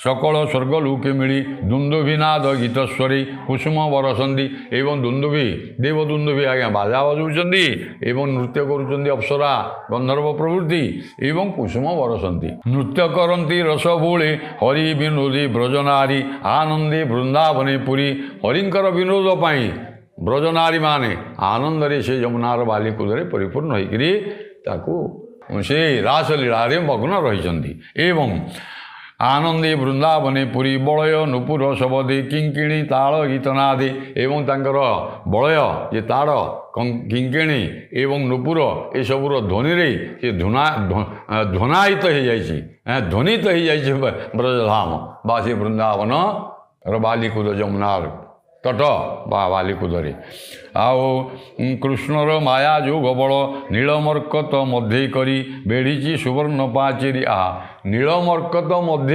सकल स्वर्ग लोके मिली दुंदुभिनाद गीतस्वरी कुसुम बरसंती एवं दुंदुभि देव दुंदुभि आज्ञा बाजा बजाउछन्ति एवं नृत्य करुछन्ति अप्सरा गंधर्व प्रभृति एवं कुसुम बरसंती नृत्य करती रसबोले हरि विनोदी ब्रजनारी आनंदे वृंदावने पुरी हरिंकर विनोद पाई ब्रजनारी माने आनंदरे से यमुनार बालिकुदरे परिपूर्ण होइकरी ताकू से रासलीला मग्न रही एवं आनंदे वृंदावने पुरी बलय नुपुर शबदे किंकिणी ताल गीतनादे एवं तांकर बलय ये ताड़ किंकिणी एवं नुपुर ये सबूर ध्वनि रे से ध्वनायित हो जाए ध्वनित हो जाए ब्रजधाम बा से वृंदावन बालिकुद यमुनार तट बा बालिकुदरे आओ कृष्णर माया जो गबल नीलमर्कत मध्य करी बेढ़ी सुवर्ण पाचेरी आ नीलमर्कत मध्य